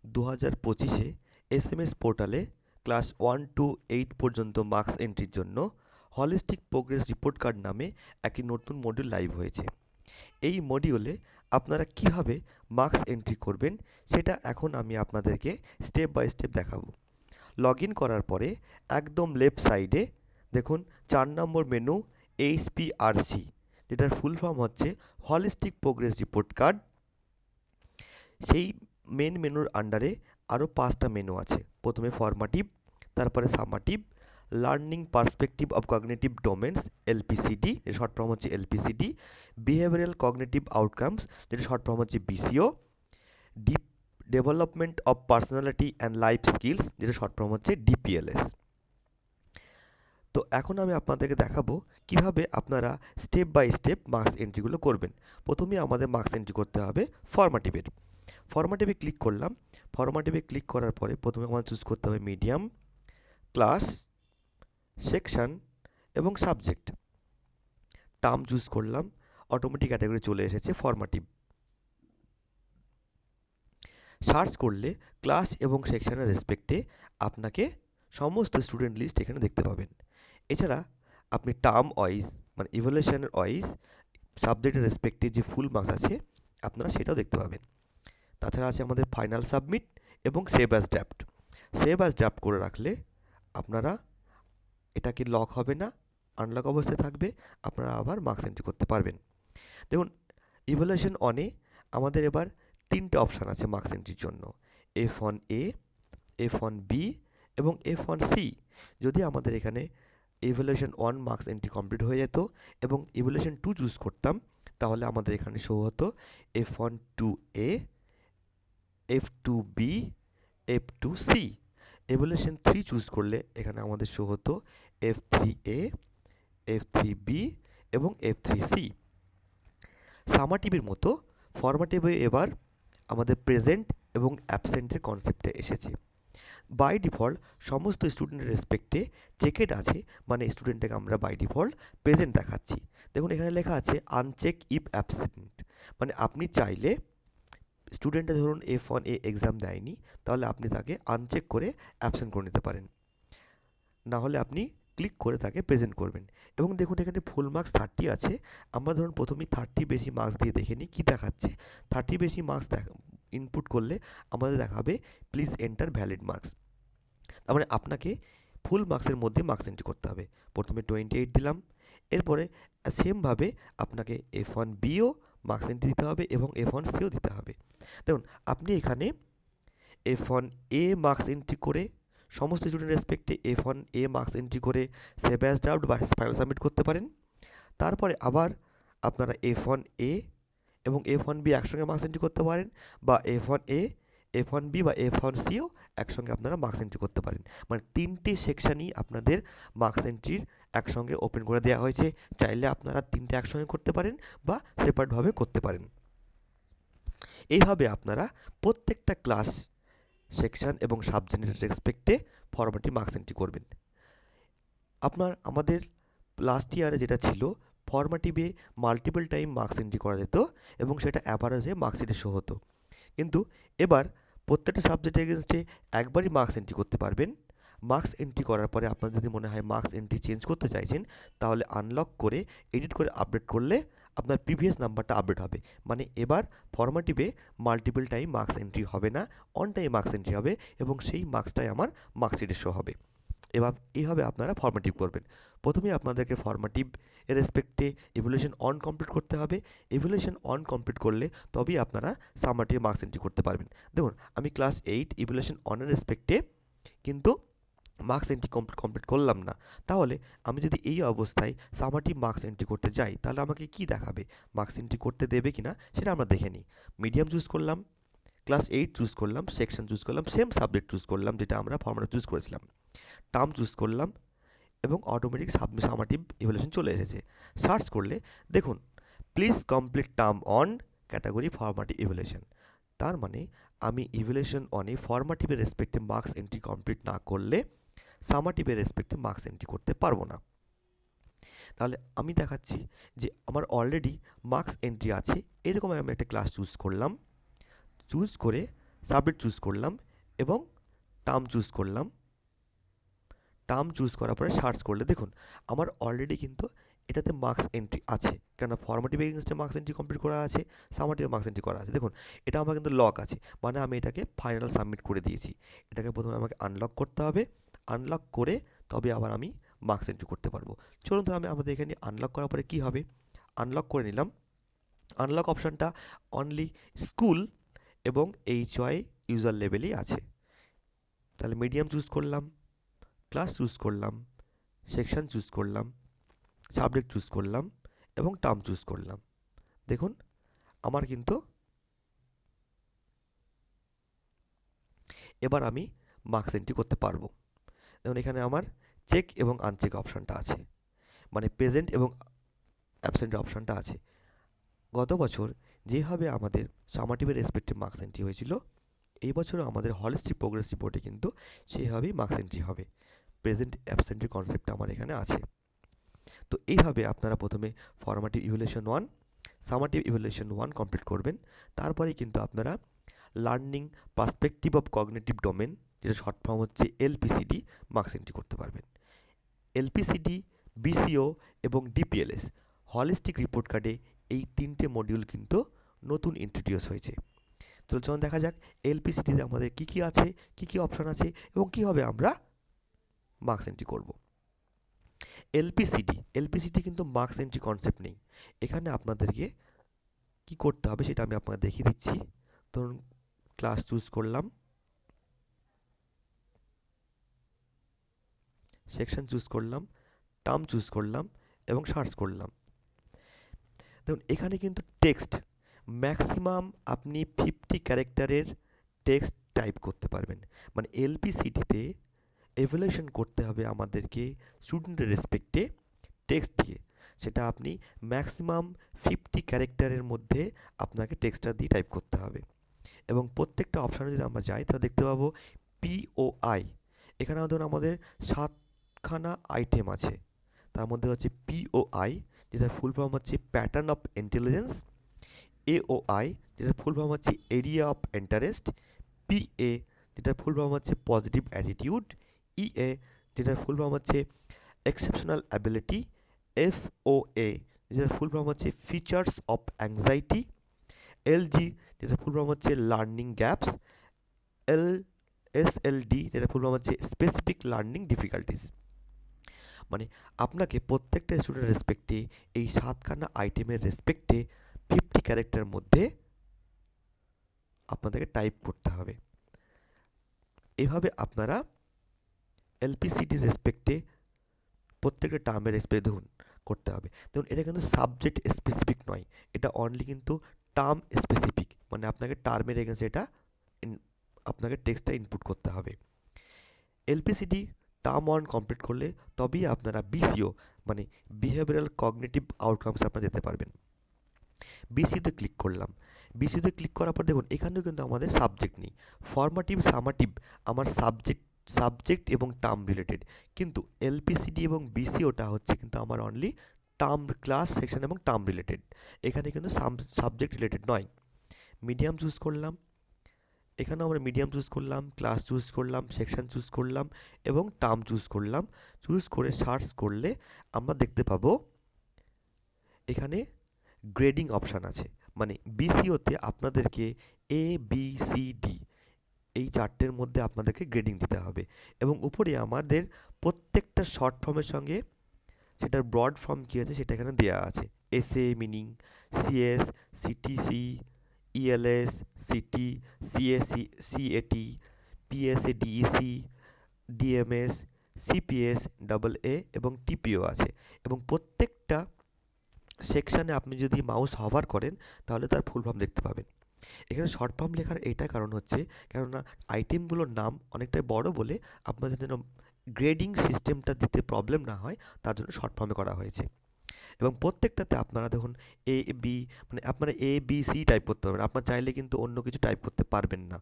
2025-এ SMS পোর্টালে class 1 two 8 পর্যন্ত marks এন্ট্রির জন্য হলিস্টিক প্রোগ্রেস রিপোর্ট কার্ড নামে একটি নতুন মডিউল লাইভ হয়েছে। এই মডিউলে আপনারা কিভাবে মার্কস এন্ট্রি করবেন সেটা এখন আমি আপনাদেরকে স্টেপ বাই স্টেপ দেখাবো। লগ ইন করার পরে একদম লেফট সাইডে দেখুন 4 নম্বর মেনু HPRC, যেটার ফুল ফর্ম হচ্ছে হলিস্টিক প্রোগ্রেস রিপোর্ট কার্ড। সেই মেন মেনুর আন্ডারে আরও 5টা মেনু আছে। প্রথমে ফরমাটিভ, তারপরে summative, learning perspective of cognitive domains LPCD, এর শর্ট ফর্ম হচ্ছে LPCD, বিহেভিয়ারাল কগনিটিভ আউটকামস, যেটা শর্ট ফর্ম হচ্ছে BCO, deep development of personality and life skills, যেটা শর্ট ফর্ম হচ্ছে DPLS। তো এখন আমি আপনাদেরকে দেখাবো কিভাবে আপনারা স্টেপ বাই স্টেপ মার্কস এন্ট্রিগুলো করবেন। প্রথমেই আমাদের মার্কস এন্ট্রি করতে হবে ফরমাটিভের। ফরমাটিভে ক্লিক করলাম। ফরমাটিভে ক্লিক করার পরে প্রথমে আমাদের চুজ করতে হবে মিডিয়াম, ক্লাস, সেকশন এবং সাবজেক্ট। টার্ম চুজ করলাম, অটোমেটিক ক্যাটাগরি চলে এসেছে ফরমাটিভ। সার্চ করলে ক্লাস এবং সেকশনের রেসপেক্টে আপনাকে সমস্ত স্টুডেন্ট লিস্ট এখানে দেখতে পাবেন। এছাড়া আপনি টার্ম ওয়াইজ মানে ইভ্যালুয়েশনের ওয়াইজ সাবজেক্টের রেসপেক্টে যে ফুল মার্কস আছে আপনারা সেটাও দেখতে পাবেন। তাছাড়া আছে আমাদের ফাইনাল সাবমিট এবং save as draft. Save as draft করে রাখলে আপনারা এটাকে লক হবে না, আনলক অবস্থায় থাকবে, আপনারা আবার মার্কস এন্ট্রি করতে পারবেন। দেখুন ইভ্যালুয়েশন অনে আমাদের এবার 3টে অপশান আছে মার্কস এন্ট্রির জন্য, F1A, F1B এবং F1C। যদি আমাদের এখানে ইভ্যালুয়েশন 1 মার্কস এন্ট্রি কমপ্লিট হয়ে যেত এবং ইভ্যালুয়েশন 2 চুজ করতাম, তাহলে আমাদের এখানে শো হতো F12A, F2B, F2C। Evaluation 3 choose করলে এখানে আমাদের শো হতো F3A, F3B এবং F3C। সামাটিভের মতো ফরমাটিভে এবার আমাদের প্রেজেন্ট এবং অ্যাবসেন্টের কনসেপ্টে এসেছে। বাই ডিফল্ট সমস্ত স্টুডেন্টের রেসপেক্টে চেকেড আছে, মানে স্টুডেন্টটাকে আমরা বাই ডিফল্ট প্রেজেন্ট দেখাচ্ছি। দেখুন এখানে লেখা আছে আনচেক ইফ অ্যাবসেন্ট, মানে আপনি চাইলে স্টুডেন্টটা ধরুন F1A এক্সাম দেয়নি, তাহলে আপনি তাকে আনচেক করে অ্যাবসেন্ট করে নিতে পারেন, না হলে আপনি ক্লিক করে তাকে প্রেজেন্ট করবেন। এবং দেখুন এখানে ফুল মার্কস 30 আছে। আমরা ধরুন প্রথমেই 30 বেশি মার্কস দিয়ে দেখে নিই কী দেখাচ্ছে। 30 বেশি মার্কস ইনপুট করলে আমাদের দেখাবে প্লিজ এন্টার ভ্যালিড মার্কস। তার মানে আপনাকে ফুল মার্কসের মধ্যে মার্কস এন্ট্রি করতে হবে। প্রথমে 28 দিলাম, এরপরে সেমভাবে আপনাকে F1Bও মার্কস এন্ট্রি দিতে হবে এবং F1Cও দিতে হবে। দেখুন আপনি এখানে F1A মার্কস এন্ট্রি করে সমস্ত স্টুডেন্ট রেসপেক্টে F1A মার্কস এন্ট্রি করে সেভ অ্যাজ ড্রাফট বা ফাইনাল সাবমিট করতে পারেন। তারপরে আবার আপনারা F1A এবং F1B একসঙ্গে মার্কস এন্ট্রি করতে পারেন, বা F1A, F1B বা F1Cও একসঙ্গে আপনারা মার্কস এন্ট্রি করতে পারেন। মানে 3টে সেকশানই আপনাদের মার্কস এন্ট্রির একসঙ্গে ওপেন করে দেওয়া হয়েছে। চাইলে আপনারা 3টে একসঙ্গে করতে পারেন বা সেপারেটভাবে করতে পারেন। এইভাবে আপনারা প্রত্যেকটা ক্লাস, সেকশন এবং সাবজেক্টের রেসপেক্টে ফরম্যাটে মার্কস এন্ট্রি করবেন। আমাদের লাস্ট ইয়ারে যেটা ছিল, ফরম্যাটিভে মাল্টিপল টাইম মার্কস এন্ট্রি করা যেত এবং সেটা অ্যাভারেজে মার্কশিটে শো হতো। কিন্তু এবার প্রত্যেকটা সাবজেক্টের এগেনস্টে একবারই মার্কস এন্ট্রি করতে পারবেন। মার্কস এন্ট্রি করার পরে আপনার যদি মনে হয় মার্কস এন্ট্রি চেঞ্জ করতে চাইছেন, তাহলে আনলক করে এডিট করে আপডেট করলে আপনার প্রিভিয়াস নাম্বারটা আপডেট হবে। মানে এবার ফরম্যাটিভে মাল্টিপল টাইম মার্কস এন্ট্রি হবে না, অন টাইম মার্কস এন্ট্রি হবে এবং সেই মার্কসটাই আমার মার্কশিটে শো হবে। এইভাবে আপনারা ফরম্যাটিভ করবেন। প্রথমে আপনাদেরকে ফরম্যাটিভ এর রেসপেক্টে ইভ্যালুয়েশন অন কমপ্লিট করতে হবে। ইভ্যালুয়েশন অন কমপ্লিট করলে তবেই আপনারা সামাটিভ মার্কস এন্ট্রি করতে পারবেন। দেখুন আমি ক্লাস 8 ইভ্যালুয়েশন অনের রেসপেক্টে কিন্তু মার্কস এন্ট্রি কমপ্লিট করলাম না। তাহলে আমি যদি এই অবস্থায় সামাটিভ মার্কস এন্ট্রি করতে যাই, তাহলে আমাকে কি দেখাবে, মার্কস এন্ট্রি করতে দেবে কিনা সেটা আমরা দেখে নিই। মিডিয়াম চুজ করলাম, ক্লাস 8 চুজ করলাম, সেকশন চুজ করলাম, সেম সাবজেক্ট চুজ করলাম যেটা আমরা ফর্মুলা চুজ করেছিলাম, টার্ম চুজ করলাম এবং অটোমেটিক সামাটিভ ইভ্যালুয়েশন চলে এসেছে। সার্চ করলে দেখুন please complete term on category formative evaluation. তার মানে আমি ইভ্যালুয়েশন অনে ফরম্যাটিভের রেসপেক্টে মার্কস এন্ট্রি কমপ্লিট না করলে সামাটিভের রেসপেক্টে মার্কস এন্ট্রি করতে পারবো না। তাহলে আমি দেখাচ্ছি যে আমার অলরেডি মার্কস এন্ট্রি আছে। এরকম আমি একটা ক্লাস চুজ করলাম, চুজ করে সাবজেক্ট চুজ করলাম এবং টার্ম চুজ করলাম। টার্ম চুজ করার পরে সার্চ করলে দেখুন আমার অলরেডি কিন্তু এটাতে মার্কস এন্ট্রি আছে, কেননা ফর্মেটিভ এগেইনস্টে মার্কস এন্ট্রি কমপ্লিট করা আছে, সামাটিভ মার্কস এন্ট্রি করা আছে। দেখুন এটা আমার কিন্তু লক আছে, মানে আমি এটাকে ফাইনাল সাবমিট করে দিয়েছি। এটাকে প্রথমে আমাকে আনলক করতে হবে, আনলক করে তবে আবার আমি মার্কস এন্ট্রি করতে পারবো। চলুন তো আমাদের এখানে আনলক করার পরে কী হবে, আনলক করে নিলাম। আনলক অপশানটা অনলি স্কুল এবং HY ইউজার লেভেলেই আছে। তাহলে মিডিয়াম চুজ করলাম, ক্লাস চুজ করলাম, সেকশন চুজ করলাম, সাবজেক্ট চুজ করলাম এবং টার্ম চুজ করলাম। দেখুন আমার কিন্তু এবার আমি মার্কস এন্ট্রি করতে পারবো। দেখুন এখানে আমার চেক এবং আনচেক অপশানটা আছে, মানে প্রেজেন্ট এবং অ্যাবসেন্টের অপশানটা আছে। গত বছর যেভাবে আমাদের সামাটিভের রেসপেক্টিভ মার্কস এন্ট্রি হয়েছিল, এই বছরও আমাদের হলিস্টিক প্রোগ্রেস রিপোর্টে কিন্তু সেইভাবেই মার্কস এন্ট্রি হবে। প্রেজেন্ট অ্যাবসেন্টের কনসেপ্টটা আমার এখানে আছে। তো এইভাবে আপনারা প্রথমে formative evaluation 1, summative evaluation 1 complete করবেন। তারপরেই কিন্তু আপনারা learning perspective of cognitive domain, যেটা শর্ট ফর্ম হচ্ছে LPCD, মার্কস এন্ট্রি করতে পারবেন। LPCD, BCO এবং DPLS হলিস্টিক রিপোর্ট কার্ডে এই 3টে মডিউল কিন্তু নতুন ইন্ট্রোডিউস হয়েছে। তো চলুন দেখা যাক LPCDতে আমাদের কী কী আছে, কী কী অপশান আছে এবং কীভাবে আমরা মার্কস এন্ট্রি করব। LPCD কিন্তু মার্কস এন্ট্রি কনসেপ্ট নেই। এখানে আপনাদেরকে কি করতে হবে সেটা আমি আপনাদের দেখিয়ে দিচ্ছি। ধরুন ক্লাস চুজ করলাম, সেকশন চুজ করলাম, টার্ম চুজ করলাম এবং সার্চ করলাম। দেখুন এখানে কিন্তু টেক্সট ম্যাক্সিমাম আপনি 50 ক্যারেক্টারের টেক্সট টাইপ করতে পারবেন। মানে LPCDতে এভ্যালুয়েশন করতে হবে আমাদেরকে স্টুডেন্টের রেসপেক্টে টেক্সট দিয়ে। সেটা আপনি ম্যাক্সিমাম 50 ক্যারেক্টারের মধ্যে আপনাকে টেক্সটটা দিয়ে টাইপ করতে হবে। এবং প্রত্যেকটা অপশানে যদি আমরা যাই তাহলে দেখতে পাবো POI। এখানে ধরুন আমাদের 7খানা আইটেম আছে, তার মধ্যে হচ্ছে POI, যেটার ফুল ফর্ম হচ্ছে প্যাটার্ন অফ ইন্টেলিজেন্স, AOI, যেটার ফুল ফর্ম হচ্ছে এরিয়া অফ ইন্টারেস্ট, PA, যেটার ফুল ফর্ম হচ্ছে পজিটিভ অ্যাটিটিউড, EA, যেটার ফুল ফর্ম হচ্ছে এক্সেপশনাল অ্যাবিলিটি, FOA, যেটার ফুল ফর্ম হচ্ছে ফিচার্স অফ অ্যাংজাইটি, LG, যেটার ফুল ফর্ম হচ্ছে লার্নিং গ্যাপস, SLD, যেটার ফুল ফর্ম হচ্ছে স্পেসিফিক লার্নিং ডিফিকাল্টিস। মানে আপনাকে প্রত্যেকটা স্টুডেন্টের রেসপেক্টে এই 7খানা আইটেমের রেসপেক্টে 50 ক্যারেক্টারের মধ্যে আপনাদেরকে টাইপ করতে হবে। এভাবে আপনারা LPCDর রেসপেক্টে প্রত্যেকটা টার্মের রেসপেক্টে দেখুন করতে হবে। দেখুন এটা কিন্তু সাবজেক্ট স্পেসিফিক নয়, এটা অনলি কিন্তু টার্ম স্পেসিফিক, মানে আপনাকে টার্মের এগেন্সে এটা আপনাকে টেক্সটটা ইনপুট করতে হবে। LPCD টার্ম 1 কমপ্লিট করলে তবেই আপনারা BCO মানে বিহেভিয়ারাল কগনিটিভ আউটকামস আপনারা যেতে পারবেন। BCতে ক্লিক করলাম, BCতে ক্লিক করার পর দেখুন এখানেও কিন্তু আমাদের সাবজেক্ট নেই। ফর্মেটিভ সামেটিভ আমার সাবজেক্ট এবং টার্ম রিলেটেড, কিন্তু LPCD এবং BCOটা হচ্ছে কিন্তু আমার অনলি টার্ম, ক্লাস, সেকশন এবং টার্ম রিলেটেড। এখানে কিন্তু সাবজেক্ট রিলেটেড নয়। মিডিয়াম চুজ করলাম, এখানেও আমরা মিডিয়াম চুজ করলাম, ক্লাস চুজ করলাম, সেকশন চুজ করলাম এবং টার্ম চুজ করলাম। চুজ করে সার্চ করলে আমরা দেখতে পাবো এখানে গ্রেডিং অপশান আছে। মানে BCOতে আপনাদেরকে ABCD এই 4টের মধ্যে আপনাদেরকে গ্রেডিং দিতে হবে। এবং উপরে আমাদের প্রত্যেকটা শর্ট ফর্মের সঙ্গে সেটার ব্রড ফর্ম কী আছে সেটা এখানে দেওয়া আছে। SA meaning, CS, CTC, ELS, CT, CAC, CAT, PSA, DEC, DMS, CPS, AA এবং TPO আছে। এবং প্রত্যেকটা সেকশানে আপনি যদি মাউস হভার করেন তাহলে তার ফুল ফর্ম দেখতে পাবেন। এখানে শর্ট ফর্ম লেখার এইটা কারণ হচ্ছে, কেননা আইটেমগুলোর নাম অনেকটাই বড় বলে আপনাদের যেন গ্রেডিং সিস্টেমটা দিতে প্রবলেম না হয় তার জন্য শর্ট ফর্মে করা হয়েছে। এবং প্রত্যেকটাতে আপনারা দেখুন AB মানে আপনারা ABC টাইপ করতে পারবেন, আপনার চাইলে কিন্তু অন্য কিছু টাইপ করতে পারবেন না।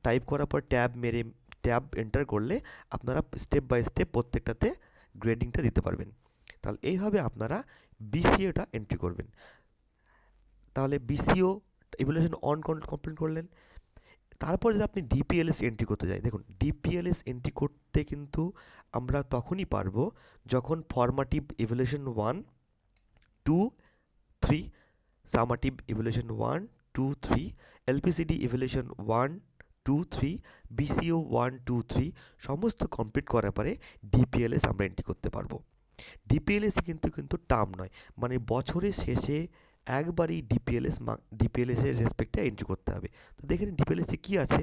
টাইপ করার পর ট্যাব এন্টার করলে আপনারা স্টেপ বাই স্টেপ প্রত্যেকটাতে গ্রেডিংটা দিতে পারবেন। তাহলে এইভাবে আপনারা BCOটা এন্ট্রি করবেন। তাহলে BCO ইভ্যালুয়েশন অন কমপ্লিট করলেন। তারপর যদি আপনি ডিপিএলএস এন্ট্রি করতে যাই, দেখুন ডিপিএলএস এন্ট্রি করতে কিন্তু আমরা তখনই পারবো যখন ফর্মাটিভ ইভ্যালুয়েশন 1, 2, 3, সামাটিভ ইভ্যালুয়েশন 1, 2, 3, এলপিসিডি ইভ্যালুয়েশন 1, 2, 3, বিসিও 1, 2, 3 সমস্ত কমপ্লিট করার পরে ডিপিএলএস আমরা এন্ট্রি করতে পারবো। ডিপিএলএস কিন্তু টার্ম নয়, মানে বছরের শেষে একবারই ডিপিএলএস এর রেসপেক্টে এন্ট্রি করতে হবে। তো দেখে নিন ডিপিএলএস এ কী আছে।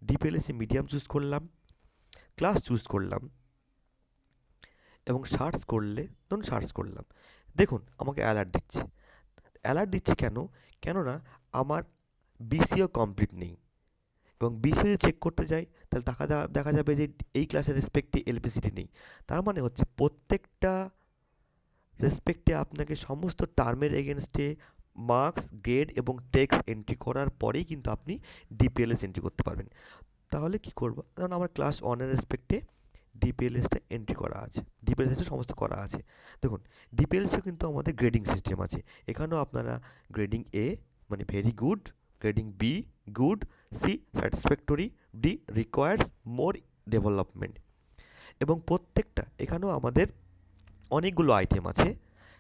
ডিপিএলএস এ মিডিয়াম চুজ করলাম, ক্লাস চুজ করলাম এবং সার্চ করলাম। দেখুন আমাকে অ্যালার্ট দিচ্ছে কেন? কেননা আমার বিসিও কমপ্লিট নেই, এবং বিসিও চেক করতে যাই তাহলে দেখা যাবে যে এই ক্লাসের রেসপেক্টে এলপিসিডি নেই। তার মানে হচ্ছে প্রত্যেকটা রেসপেক্টে আপনাকে সমস্ত টার্মের এগেনস্টে মার্কস, গ্রেড এবং টেক্স এন্ট্রি করার পরেই কিন্তু আপনি ডিপিএলএস এন্ট্রি করতে পারবেন। তাহলে কি করব? কারণ আমার ক্লাস 1 এর রেসপেক্টে ডিপিএলএসটা এন্ট্রি করা আছে, ডিপিএলএসটা সমস্ত করা আছে। দেখুন ডিপিএলএসে কিন্তু আমাদের গ্রেডিং সিস্টেম আছে। এখানেও আপনারা গ্রেডিং এ মানে very good, grading B good, C satisfactory, D requires more development, এবং প্রত্যেকটা এখানেও আমাদের অনেকগুলো আইটেম আছে।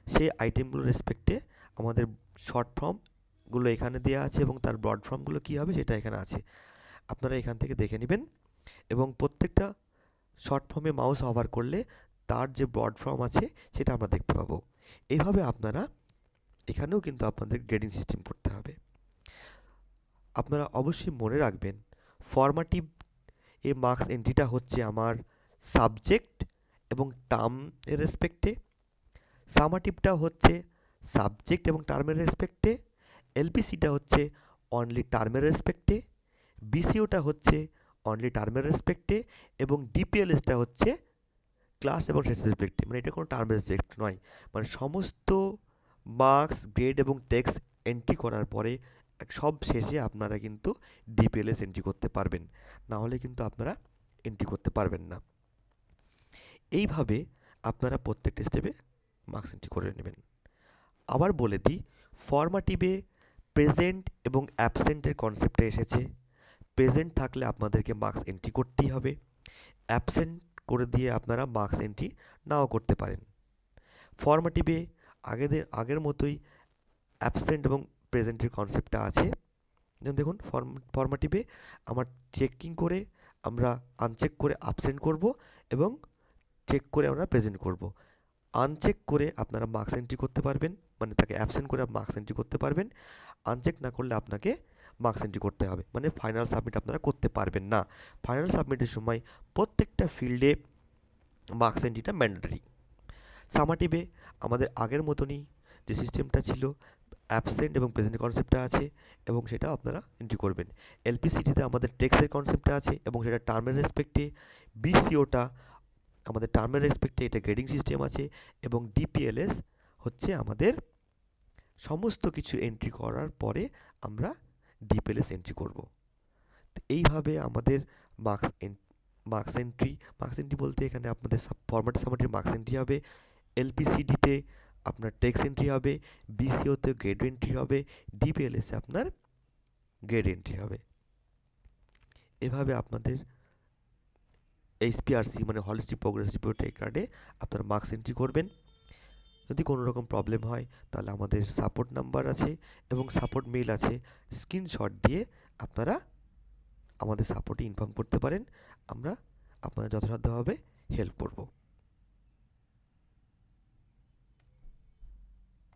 সেই আইটেমগুলোর রেসপেক্টে আমাদের শর্ট ফর্মগুলো এখানে দেওয়া আছে এবং তার ব্রড ফর্মগুলো কী হবে সেটা এখানে আছে। আপনারা এখান থেকে দেখে নেবেন, এবং প্রত্যেকটা শর্ট ফর্মে মাউস হভার করলে তার যে ব্রড ফর্ম আছে সেটা আমরা দেখতে পাবো। এইভাবে আপনারা এখানেও কিন্তু আপনাদের গ্রেডিং সিস্টেম করতে হবে। আপনারা অবশ্যই মনে রাখবেন ফর্মাটিভ এর মার্কস এন্ট্রিটা হচ্ছে আমার সাবজেক্ট এবং টার্ম এর রেসপেক্টে, সামাটিভটা হচ্ছে সাবজেক্ট এবং টার্মের রেসপেক্টে, এলপিসিটা হচ্ছে অনলি টার্মের রেসপেক্টে, বিসিওটা হচ্ছে অনলি টার্মের রেসপেক্টে, এবং ডিপিএলএসটা হচ্ছে ক্লাস এবং শেষের রেসপেক্টে। মানে এটা কোনো টার্মের রেসপেক্ট নয়, মানে সমস্ত মার্কস, গ্রেড এবং টেক্সট এন্ট্রি করার পরে সব শেষে আপনারা কিন্তু ডিপিএলএস এন্ট্রি করতে পারবেন, না হলে কিন্তু আপনারা এন্ট্রি করতে পারবেন না। এইভাবে আপনারা প্রত্যেকটা স্টেপে মার্কস এন্ট্রি করে নেবেন। আবার বলে দিই, ফর্মাটিভে প্রেজেন্ট এবং অ্যাবসেন্টের কনসেপ্টে এসেছে। প্রেজেন্ট থাকলে আপনাদেরকে মার্কস এন্ট্রি করতেই হবে, অ্যাবসেন্ট করে দিয়ে আপনারা মার্কস এন্ট্রি নাও করতে পারেন। ফর্মাটিভে আগের মতোই অ্যাবসেন্ট এবং প্রেজেন্টের কনসেপ্টটা আছে। যেমন দেখুন ফর্মাটিভে আমার চেকিং করে আমরা আনচেক করে অ্যাবসেন্ট করব এবং চেক করে আমরা প্রেজেন্ট করব। আনচেক করে আপনারা মার্কস এন্ট্রি করতে পারবেন, মানে তাকে অ্যাবসেন্ট করে মার্কস এন্ট্রি করতে পারবেন। আনচেক না করলে আপনাকে মার্কস এন্ট্রি করতে হবে, মানে ফাইনাল সাবমিট আপনারা করতে পারবেন না। ফাইনাল সাবমিটের সময় প্রত্যেকটা ফিল্ডে মার্কস এন্ট্রিটা ম্যান্ডেটরি। সামাটিভে আমাদের আগের মতনই যে সিস্টেমটা ছিল, অ্যাবসেন্ট এবং প্রেজেন্ট কনসেপ্টটা আছে এবং সেটা আপনারা এন্ট্রি করবেন। এলপিসিডিতে আমাদের টেক্সের কনসেপ্টটা আছে এবং সেটা টার্মের রেসপেক্টে। বিসিওটা আমাদের টার্মের রেসপেক্টে, এটা গ্রেডিং সিস্টেম আছে, এবং ডিপিএলএস হচ্ছে আমাদের সমস্ত কিছু এন্ট্রি করার পরে আমরা ডিপিএলএস এন্ট্রি করব। তো এইভাবে আমাদের মার্কস এন্ট্রি বলতে এখানে আপনাদের ফরম্যাট সামাটির মার্কস এন্ট্রি হবে, এলপিসিডিতে আপনার টেক্সট এন্ট্রি হবে, বিসিওতে গ্রেড এন্ট্রি হবে, ডিপিএলএসে আপনার গ্রেড এন্ট্রি হবে। এভাবে আপনাদের এইচপিআরসি মানে হলিস্টিক প্রোগ্রেস রিপোর্ট কার্ডে আপনারা মার্কস এন্ট্রি করবেন। যদি কোনো রকম প্রবলেম হয় তাহলে আমাদের সাপোর্ট নাম্বার আছে এবং সাপোর্ট মেইল আছে, স্ক্রিনশট দিয়ে আপনারা আমাদের সাপোর্টে ইনফর্ম করতে পারেন, আমরা আপনাদের যথাসাধ্যভাবে হেল্প করব।